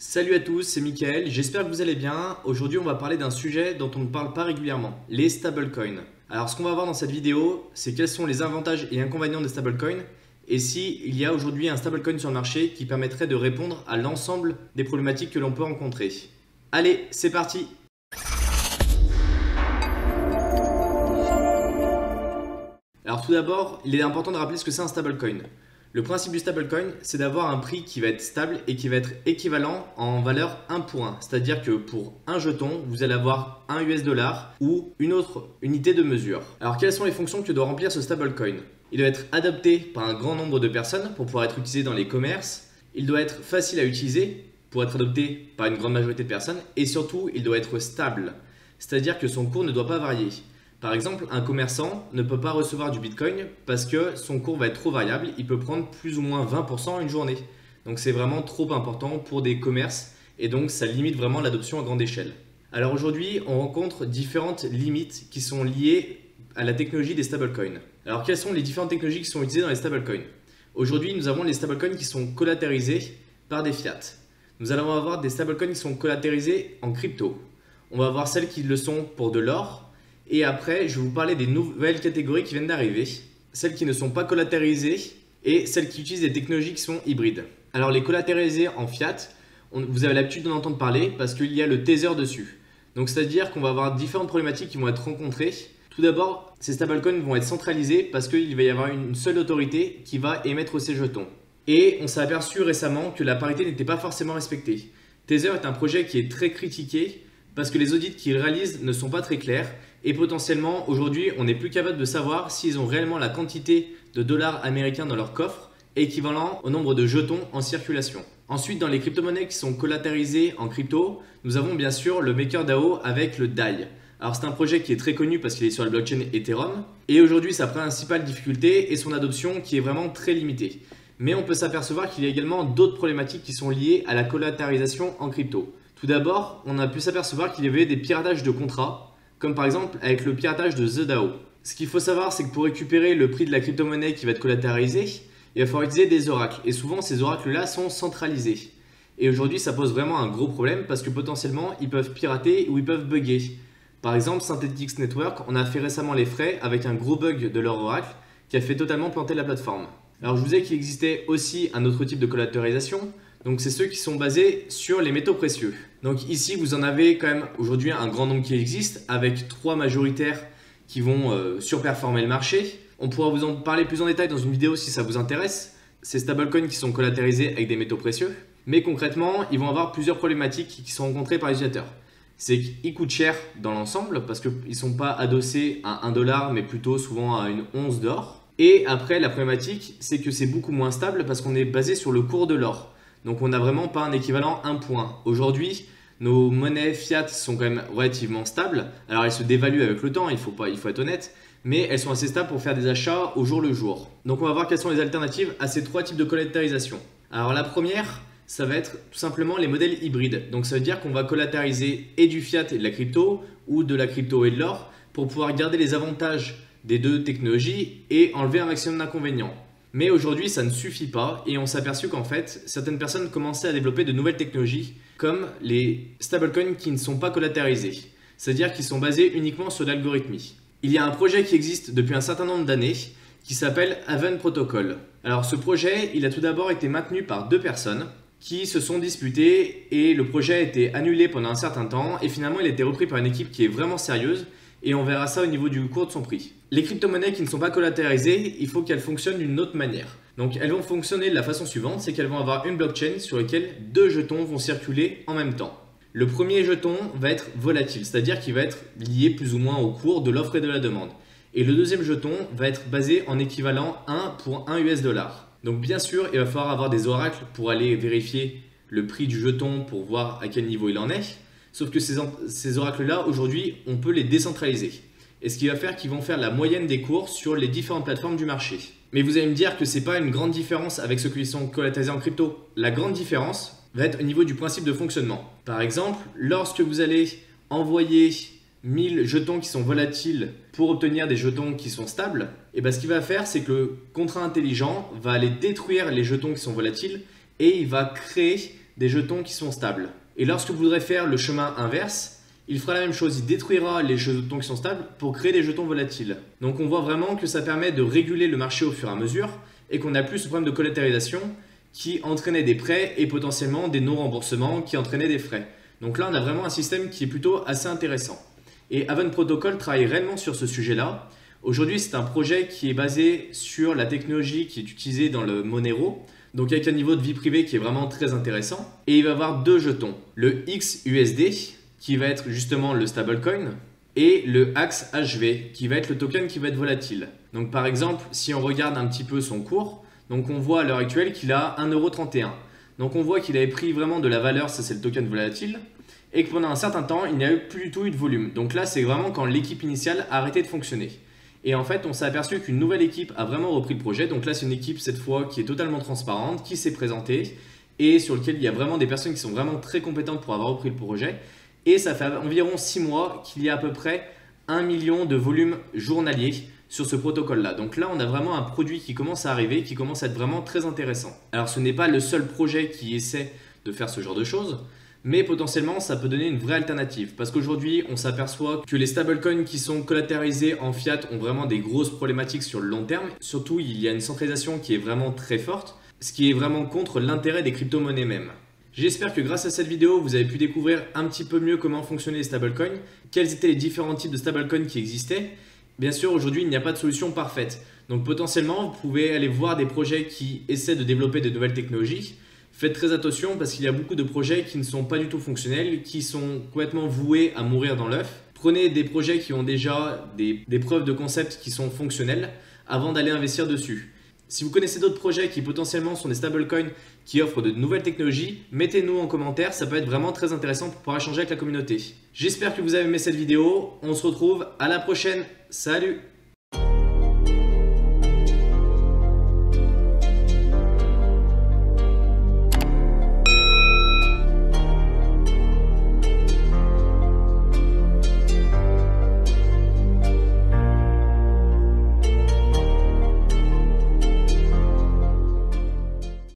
Salut à tous, c'est Mickaël, j'espère que vous allez bien. Aujourd'hui on va parler d'un sujet dont on ne parle pas régulièrement, les stablecoins. Alors ce qu'on va voir dans cette vidéo, c'est quels sont les avantages et inconvénients des stablecoins et s'il y a aujourd'hui un stablecoin sur le marché qui permettrait de répondre à l'ensemble des problématiques que l'on peut rencontrer. Allez, c'est parti! Alors tout d'abord, il est important de rappeler ce que c'est un stablecoin. Le principe du stablecoin, c'est d'avoir un prix qui va être stable et qui va être équivalent en valeur 1 pour 1. C'est-à-dire que pour un jeton, vous allez avoir un US$ ou une autre unité de mesure. Alors quelles sont les fonctions que doit remplir ce stablecoin? Il doit être adopté par un grand nombre de personnes pour pouvoir être utilisé dans les commerces. Il doit être facile à utiliser pour être adopté par une grande majorité de personnes. Et surtout, il doit être stable. C'est-à-dire que son cours ne doit pas varier. Par exemple, un commerçant ne peut pas recevoir du Bitcoin parce que son cours va être trop variable. Il peut prendre plus ou moins 20% une journée. Donc c'est vraiment trop important pour des commerces et donc ça limite vraiment l'adoption à grande échelle. Alors aujourd'hui, on rencontre différentes limites qui sont liées à la technologie des stablecoins. Alors quelles sont les différentes technologies qui sont utilisées dans les stablecoins? Aujourd'hui, nous avons les stablecoins qui sont collatéralisés par des fiat. Nous allons avoir des stablecoins qui sont collatéralisés en crypto. On va avoir celles qui le sont pour de l'or. Et après, je vais vous parler des nouvelles catégories qui viennent d'arriver, celles qui ne sont pas collatéralisées et celles qui utilisent des technologies qui sont hybrides. Alors les collatéralisés en fiat, vous avez l'habitude d'en entendre parler parce qu'il y a le Tether dessus. Donc c'est-à-dire qu'on va avoir différentes problématiques qui vont être rencontrées. Tout d'abord, ces stablecoins vont être centralisés parce qu'il va y avoir une seule autorité qui va émettre ces jetons. Et on s'est aperçu récemment que la parité n'était pas forcément respectée. Tether est un projet qui est très critiqué parce que les audits qu'ils réalisent ne sont pas très clairs. Et potentiellement, aujourd'hui, on n'est plus capable de savoir s'ils ont réellement la quantité de dollars américains dans leur coffre équivalent au nombre de jetons en circulation. Ensuite, dans les crypto-monnaies qui sont collatéralisées en crypto, nous avons bien sûr le MakerDAO avec le DAI. Alors c'est un projet qui est très connu parce qu'il est sur la blockchain Ethereum. Et aujourd'hui, sa principale difficulté est son adoption qui est vraiment très limitée. Mais on peut s'apercevoir qu'il y a également d'autres problématiques qui sont liées à la collatéralisation en crypto. Tout d'abord, on a pu s'apercevoir qu'il y avait des piratages de contrats, comme par exemple avec le piratage de The DAO. Ce qu'il faut savoir, c'est que pour récupérer le prix de la crypto-monnaie qui va être collatéralisée, il va falloir utiliser des oracles. Et souvent, ces oracles-là sont centralisés. Et aujourd'hui, ça pose vraiment un gros problème parce que potentiellement, ils peuvent pirater ou ils peuvent bugger. Par exemple, Synthetix Network, on a fait récemment les frais avec un gros bug de leur oracle qui a fait totalement planter la plateforme. Alors, je vous ai dit qu'il existait aussi un autre type de collatéralisation. Donc c'est ceux qui sont basés sur les métaux précieux. Donc ici vous en avez quand même aujourd'hui un grand nombre qui existe avec 3 majoritaires qui vont surperformer le marché. On pourra vous en parler plus en détail dans une vidéo si ça vous intéresse. Ces stablecoins qui sont collatéralisés avec des métaux précieux. Mais concrètement, ils vont avoir plusieurs problématiques qui sont rencontrées par les utilisateurs. C'est qu'ils coûtent cher dans l'ensemble parce qu'ils ne sont pas adossés à 1$ mais plutôt souvent à une once d'or. Et après la problématique c'est que c'est beaucoup moins stable parce qu'on est basé sur le cours de l'or. Donc on n'a vraiment pas un équivalent 1 pour 1. Aujourd'hui, nos monnaies fiat sont quand même relativement stables. Alors elles se dévaluent avec le temps, il faut être honnête, mais elles sont assez stables pour faire des achats au jour le jour. Donc on va voir quelles sont les alternatives à ces 3 types de collatéralisation. Alors la première, ça va être tout simplement les modèles hybrides. Donc ça veut dire qu'on va collatéraliser et du fiat et de la crypto, ou de la crypto et de l'or, pour pouvoir garder les avantages des deux technologies et enlever un maximum d'inconvénients. Mais aujourd'hui, ça ne suffit pas et on s'est aperçu qu'en fait, certaines personnes commençaient à développer de nouvelles technologies comme les stablecoins qui ne sont pas collatéralisés, c'est-à-dire qui sont basés uniquement sur l'algorithmie. Il y a un projet qui existe depuis un certain nombre d'années qui s'appelle Aven Protocol. Alors ce projet, il a tout d'abord été maintenu par 2 personnes qui se sont disputées et le projet a été annulé pendant un certain temps et finalement il a été repris par une équipe qui est vraiment sérieuse. Et on verra ça au niveau du cours de son prix. Les crypto-monnaies qui ne sont pas collatéralisées, il faut qu'elles fonctionnent d'une autre manière. Donc elles vont fonctionner de la façon suivante, c'est qu'elles vont avoir une blockchain sur laquelle 2 jetons vont circuler en même temps. Le premier jeton va être volatile, c'est-à-dire qu'il va être lié plus ou moins au cours de l'offre et de la demande. Et le deuxième jeton va être basé en équivalent 1 pour 1 US$. Donc bien sûr, il va falloir avoir des oracles pour aller vérifier le prix du jeton pour voir à quel niveau il en est. Sauf que ces oracles-là, aujourd'hui, on peut les décentraliser. Et ce qui va faire qu'ils vont faire la moyenne des cours sur les différentes plateformes du marché. Mais vous allez me dire que ce n'est pas une grande différence avec ceux qui sont collatéralisés en crypto. La grande différence va être au niveau du principe de fonctionnement. Par exemple, lorsque vous allez envoyer 1000 jetons qui sont volatiles pour obtenir des jetons qui sont stables, et ben ce qu'il va faire, c'est que le contrat intelligent va aller détruire les jetons qui sont volatiles et il va créer des jetons qui sont stables. Et lorsque vous voudrez faire le chemin inverse, il fera la même chose, il détruira les jetons qui sont stables pour créer des jetons volatiles. Donc on voit vraiment que ça permet de réguler le marché au fur et à mesure et qu'on n'a plus ce problème de collatéralisation qui entraînait des prêts et potentiellement des non-remboursements qui entraînaient des frais. Donc là on a vraiment un système qui est plutôt assez intéressant. Et Aven Protocol travaille réellement sur ce sujet-là. Aujourd'hui c'est un projet qui est basé sur la technologie qui est utilisée dans le Monero, donc avec un niveau de vie privée qui est vraiment très intéressant. Et il va y avoir deux jetons, le XUSD qui va être justement le stablecoin et le AXHV qui va être le token qui va être volatile. Donc par exemple, si on regarde un petit peu son cours, donc on voit à l'heure actuelle qu'il a 1,31 €. Donc on voit qu'il avait pris vraiment de la valeur, ça c'est le token volatile, et que pendant un certain temps, il n'y a plus du tout eu de volume. Donc là, c'est vraiment quand l'équipe initiale a arrêté de fonctionner. Et en fait, on s'est aperçu qu'une nouvelle équipe a vraiment repris le projet. Donc là, c'est une équipe cette fois qui est totalement transparente, qui s'est présentée et sur lequel il y a vraiment des personnes qui sont vraiment très compétentes pour avoir repris le projet. Et ça fait environ 6 mois qu'il y a à peu près 1 million de volume journalier sur ce protocole-là. Donc là, on a vraiment un produit qui commence à arriver, qui commence à être vraiment très intéressant. Alors, ce n'est pas le seul projet qui essaie de faire ce genre de choses, mais potentiellement, ça peut donner une vraie alternative. Parce qu'aujourd'hui, on s'aperçoit que les stablecoins qui sont collatéralisés en fiat ont vraiment des grosses problématiques sur le long terme. Surtout, il y a une centralisation qui est vraiment très forte, ce qui est vraiment contre l'intérêt des crypto-monnaies même. J'espère que grâce à cette vidéo, vous avez pu découvrir un petit peu mieux comment fonctionnaient les stablecoins, quels étaient les différents types de stablecoins qui existaient. Bien sûr, aujourd'hui, il n'y a pas de solution parfaite. Donc potentiellement, vous pouvez aller voir des projets qui essaient de développer de nouvelles technologies. Faites très attention parce qu'il y a beaucoup de projets qui ne sont pas du tout fonctionnels, qui sont complètement voués à mourir dans l'œuf. Prenez des projets qui ont déjà des preuves de concept qui sont fonctionnelles avant d'aller investir dessus. Si vous connaissez d'autres projets qui potentiellement sont des stablecoins qui offrent de nouvelles technologies, mettez-nous en commentaire, ça peut être vraiment très intéressant pour pouvoir échanger avec la communauté. J'espère que vous avez aimé cette vidéo, on se retrouve à la prochaine, salut!